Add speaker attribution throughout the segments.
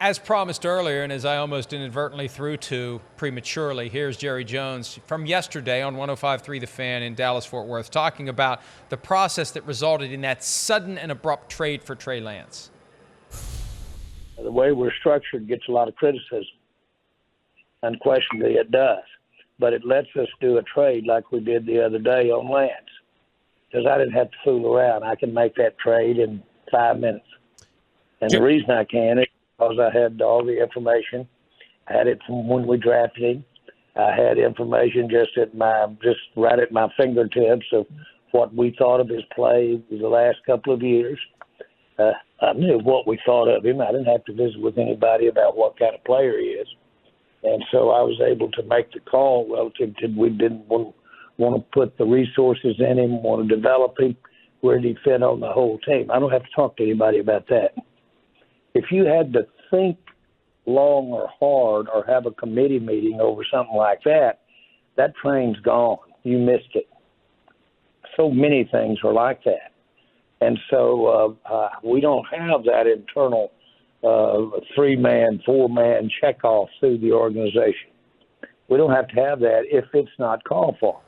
Speaker 1: As promised earlier, and as I almost inadvertently threw to prematurely, here's Jerry Jones from yesterday on 105.3 The Fan in Dallas-Fort Worth talking about the process that resulted in that sudden and abrupt trade for Trey Lance.
Speaker 2: The way we're structured gets a lot of criticism. Unquestionably, it does. But it lets us do a trade like we did the other day on Lance. Because I didn't have to fool around. I can make that trade in 5 minutes. And the reason I can is because I had all the information. I had it from when we drafted him. I had information just right at my fingertips of what we thought of his play the last couple of years. I knew what we thought of him. I didn't have to visit with anybody about what kind of player he is. And so I was able to make the call relative to we didn't want to put the resources in him, want to develop him, where did he fit on the whole team. I don't have to talk to anybody about that. If you had to think long or hard or have a committee meeting over something like that, that train's gone. You missed it. So many things are like that. And so we don't have that internal 3-man, 4-man checkoff through the organization. We don't have to have that if it's not called for.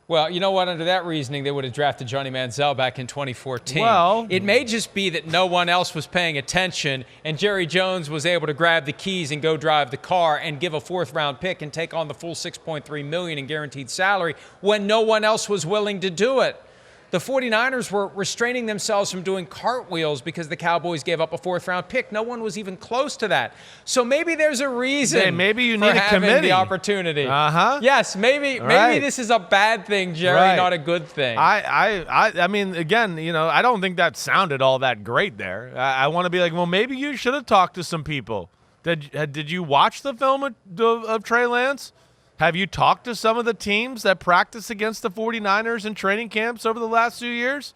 Speaker 1: Well, you know what? Under that reasoning, they would have drafted Johnny Manziel back in 2014.
Speaker 3: Well,
Speaker 1: it may just be that no one else was paying attention, and Jerry Jones was able to grab the keys and go drive the car and give a 4th-round pick and take on the full $6.3 million in guaranteed salary when no one else was willing to do it. The 49ers were restraining themselves from doing cartwheels because the Cowboys gave up a 4th-round pick. No one was even close to that. So maybe there's a reason
Speaker 3: maybe you
Speaker 1: for
Speaker 3: need a
Speaker 1: having
Speaker 3: committee.
Speaker 1: The opportunity.
Speaker 3: Uh-huh.
Speaker 1: Yes, maybe this is a bad thing, Jerry, not a good thing.
Speaker 3: I mean, again, I don't think that sounded all that great there. I want to be like, well, maybe you should have talked to some people. Did you watch the film of Trey Lance? Have you talked to some of the teams that practice against the 49ers in training camps over the last few years?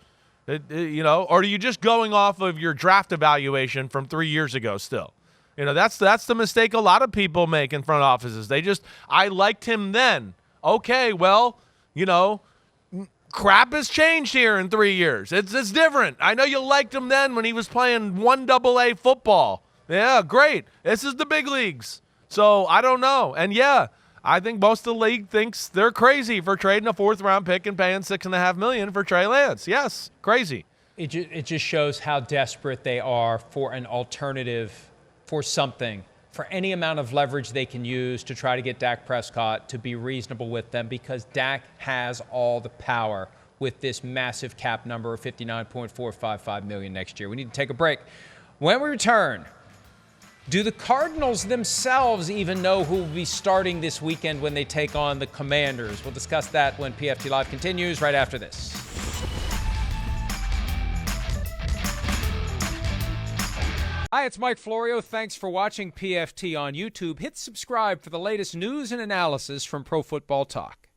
Speaker 3: Or are you just going off of your draft evaluation from 3 years ago still? That's the mistake a lot of people make in front offices. I liked him then. Okay, well, crap has changed here in 3 years. It's different. I know you liked him then when he was playing 1AA football. Yeah, great. This is the big leagues. So I don't know. And yeah, I think most of the league thinks they're crazy for trading a 4th-round pick and paying $6.5 million for Trey Lance. Yes, crazy.
Speaker 1: It just shows how desperate they are for an alternative, for something, for any amount of leverage they can use to try to get Dak Prescott to be reasonable with them, because Dak has all the power with this massive cap number of $59.455 million next year. We need to take a break. When we return, do the Cardinals themselves even know who will be starting this weekend when they take on the Commanders? We'll discuss that when PFT Live continues right after this. Hi, it's Mike Florio. Thanks for watching PFT on YouTube. Hit subscribe for the latest news and analysis from Pro Football Talk.